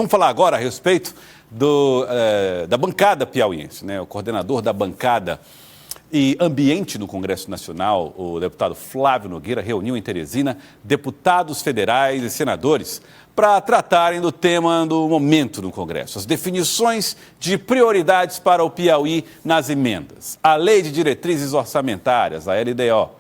Vamos falar agora a respeito da bancada piauiense, né? O coordenador da bancada e ambiente no Congresso Nacional, o deputado Flávio Nogueira, reuniu em Teresina deputados federais e senadores para tratarem do tema do momento no Congresso, as definições de prioridades para o Piauí nas emendas, a Lei de Diretrizes Orçamentárias, a LDO,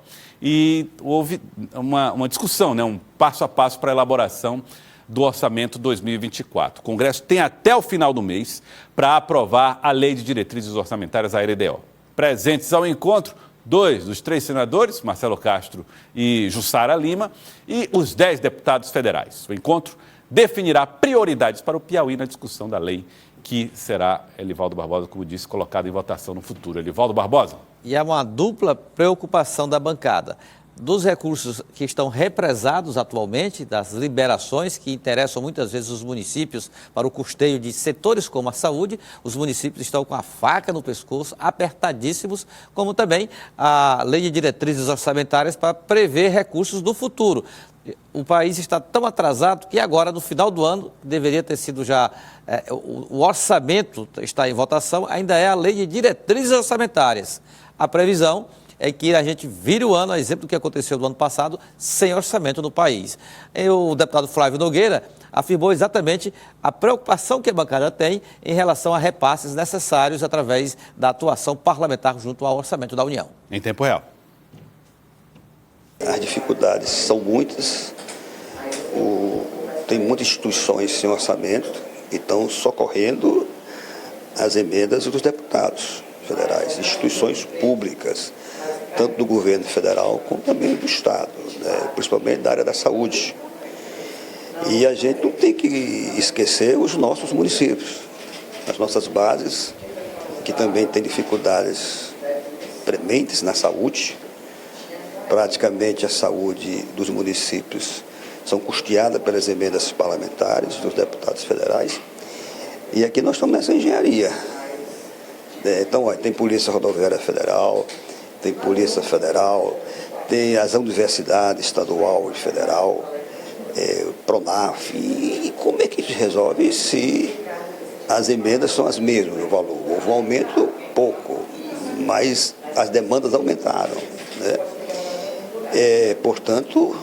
e houve uma discussão, né? Um passo a passo para a elaboração do Orçamento 2024. O Congresso tem até o final do mês para aprovar a Lei de Diretrizes Orçamentárias, a LDO. Presentes ao encontro, 2 dos 3 senadores, Marcelo Castro e Jussara Lima, e os 10 deputados federais. O encontro definirá prioridades para o Piauí na discussão da lei, que será, Elivaldo Barbosa, como disse, colocada em votação no futuro. Elivaldo Barbosa. E é uma dupla preocupação da bancada. Dos recursos que estão represados atualmente, das liberações que interessam muitas vezes os municípios para o custeio de setores como a saúde, os municípios estão com a faca no pescoço, apertadíssimos, como também a Lei de Diretrizes Orçamentárias para prever recursos do futuro. O país está tão atrasado que agora, no final do ano, deveria ter sido já, o orçamento está em votação, ainda é a Lei de Diretrizes Orçamentárias. A previsão é que a gente vire o ano, a exemplo do que aconteceu no ano passado, sem orçamento no país. E o deputado Flávio Nogueira afirmou exatamente a preocupação que a bancada tem em relação a repasses necessários através da atuação parlamentar junto ao orçamento da União. Em tempo real. As dificuldades são muitas, tem muitas instituições sem orçamento e estão socorrendo as emendas dos deputados federais, instituições públicas, tanto do governo federal como também do Estado, né? Principalmente da área da saúde. E a gente não tem que esquecer os nossos municípios, as nossas bases, que também têm dificuldades prementes na saúde. Praticamente a saúde dos municípios são custeadas pelas emendas parlamentares dos deputados federais. E aqui nós estamos nessa engenharia. Então, tem Polícia Rodoviária Federal, tem Polícia Federal, tem as universidades estadual e federal, Pronaf. E como é que se resolve se as emendas são as mesmas, o valor? Houve um aumento pouco, mas as demandas aumentaram, né? Portanto,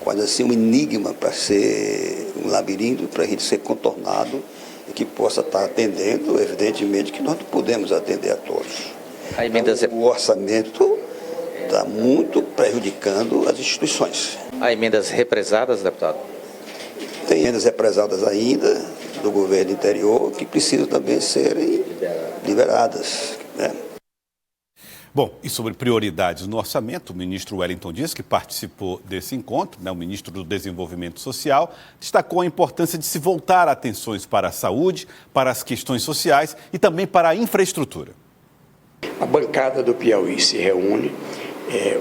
quase assim um enigma para ser um labirinto, para a gente ser contornado, e que possa estar atendendo, evidentemente que nós não podemos atender a todos. O orçamento está muito prejudicando as instituições. Há emendas represadas, deputado? Tem emendas represadas ainda do governo interior que precisam também serem liberadas, né? Bom, e sobre prioridades no orçamento, o ministro Wellington Dias, que participou desse encontro, né, o ministro do Desenvolvimento Social, destacou a importância de se voltar atenções para a saúde, para as questões sociais e também para a infraestrutura. A bancada do Piauí se reúne,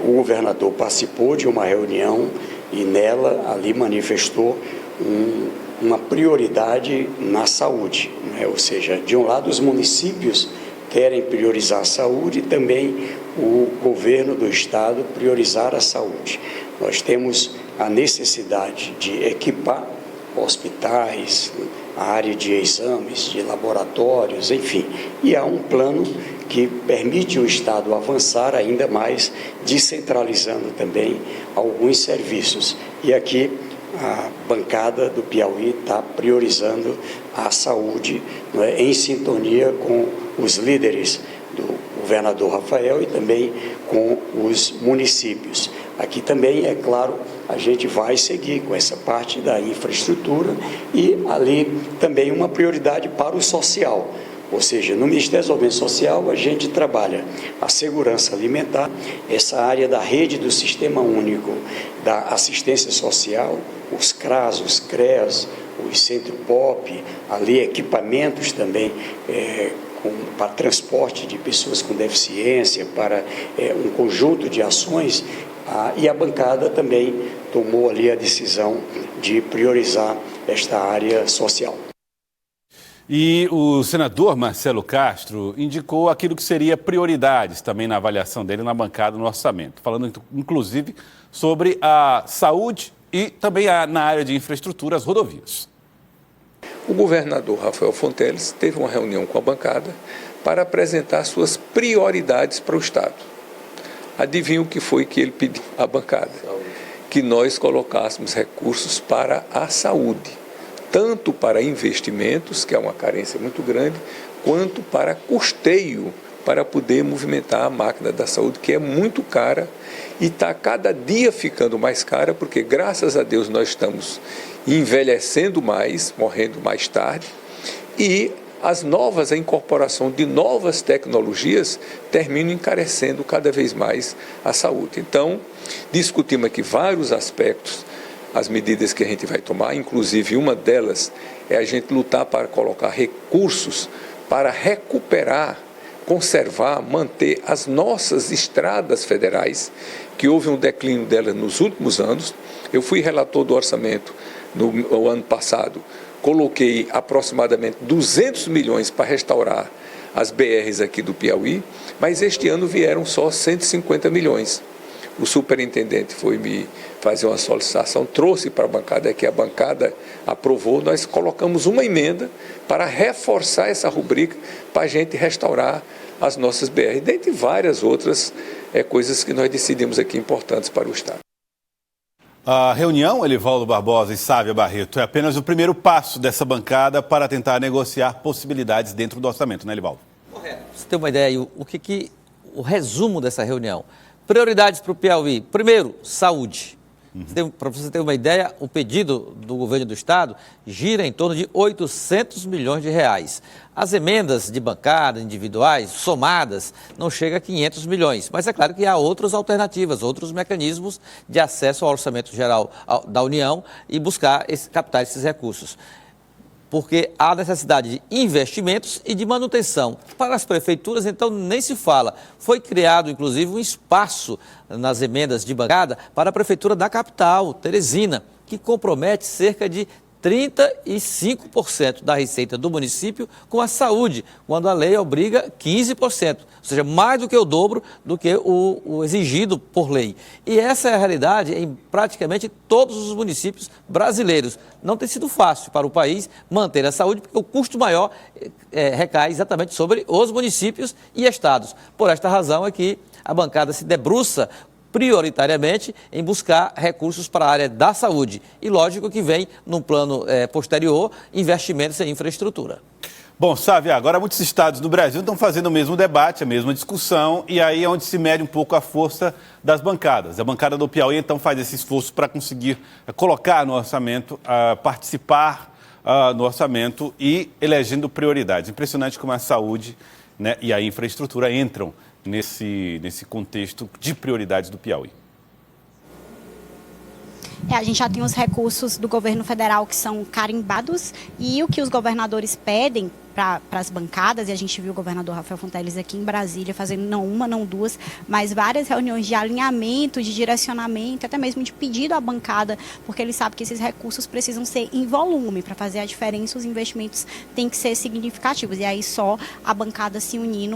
o governador participou de uma reunião e nela ali manifestou uma prioridade na saúde, né? Ou seja, de um lado os municípios querem priorizar a saúde e também o governo do estado priorizar a saúde. Nós temos a necessidade de equipar hospitais, a área de exames, de laboratórios, enfim. E há um plano que permite o estado avançar ainda mais, descentralizando também alguns serviços. E aqui a bancada do Piauí está priorizando a saúde, não é, em sintonia com os líderes do governador Rafael e também com os municípios. Aqui também, é claro, a gente vai seguir com essa parte da infraestrutura e ali também uma prioridade para o social. Ou seja, no Ministério do Desenvolvimento Social a gente trabalha a segurança alimentar, essa área da rede do Sistema Único da Assistência Social, os CRAS, os CREAS, os Centro POP, ali equipamentos também para transporte de pessoas com deficiência, para um conjunto de ações, e a bancada também tomou ali a decisão de priorizar esta área social. E o senador Marcelo Castro indicou aquilo que seria prioridades também na avaliação dele na bancada no orçamento, falando inclusive sobre a saúde e também na área de infraestrutura, as rodovias. O governador Rafael Fonteles teve uma reunião com a bancada para apresentar suas prioridades para o Estado. Adivinha o que foi que ele pediu à bancada? Que nós colocássemos recursos para a saúde, tanto para investimentos, que é uma carência muito grande, quanto para custeio, para poder movimentar a máquina da saúde, que é muito cara e está cada dia ficando mais cara, porque graças a Deus nós estamos envelhecendo mais, morrendo mais tarde, e a incorporação de novas tecnologias terminam encarecendo cada vez mais a saúde. Então, discutimos aqui vários aspectos, as medidas que a gente vai tomar, inclusive uma delas é a gente lutar para colocar recursos para recuperar, conservar, manter as nossas estradas federais, que houve um declínio delas nos últimos anos. Eu fui relator do orçamento no ano passado, coloquei aproximadamente 200 milhões para restaurar as BRs aqui do Piauí, mas este ano vieram só 150 milhões. O superintendente foi me fazer uma solicitação, trouxe para a bancada, que a bancada aprovou, nós colocamos uma emenda para reforçar essa rubrica para a gente restaurar as nossas BR, dentre várias outras coisas que nós decidimos aqui importantes para o Estado. A reunião, Elivaldo Barbosa e Sávia Barreto, é apenas o primeiro passo dessa bancada para tentar negociar possibilidades dentro do orçamento, né, Elivaldo? Correto. Você tem uma ideia, o resumo dessa reunião? Prioridades para o Piauí. Primeiro, saúde. Para você ter uma ideia, o pedido do governo do Estado gira em torno de 800 milhões de reais. As emendas de bancada, individuais, somadas, não chega a 500 milhões. Mas é claro que há outras alternativas, outros mecanismos de acesso ao orçamento geral da União e buscar captar esses recursos. Porque há necessidade de investimentos e de manutenção. Para as prefeituras, então, nem se fala. Foi criado, inclusive, um espaço nas emendas de bancada para a prefeitura da capital, Teresina, que compromete cerca de 35% da receita do município com a saúde, quando a lei obriga 15%, ou seja, mais do que o dobro do que o exigido por lei. E essa é a realidade em praticamente todos os municípios brasileiros. Não tem sido fácil para o país manter a saúde, porque o custo maior recai exatamente sobre os municípios e estados. Por esta razão é que a bancada se debruça prioritariamente em buscar recursos para a área da saúde. E lógico que vem, num plano posterior, investimentos em infraestrutura. Bom, Sávia, agora muitos estados do Brasil estão fazendo o mesmo debate, a mesma discussão, e aí é onde se mede um pouco a força das bancadas. A bancada do Piauí, então, faz esse esforço para conseguir colocar no orçamento, participar no orçamento e elegendo prioridades. Impressionante como a saúde, né, e a infraestrutura entram nesse contexto de prioridades do Piauí. A gente já tem os recursos do governo federal que são carimbados e o que os governadores pedem para as bancadas, e a gente viu o governador Rafael Fonteles aqui em Brasília fazendo não uma, não duas, mas várias reuniões de alinhamento, de direcionamento, até mesmo de pedido à bancada, porque ele sabe que esses recursos precisam ser em volume. Para fazer a diferença, os investimentos têm que ser significativos, e aí só a bancada se unindo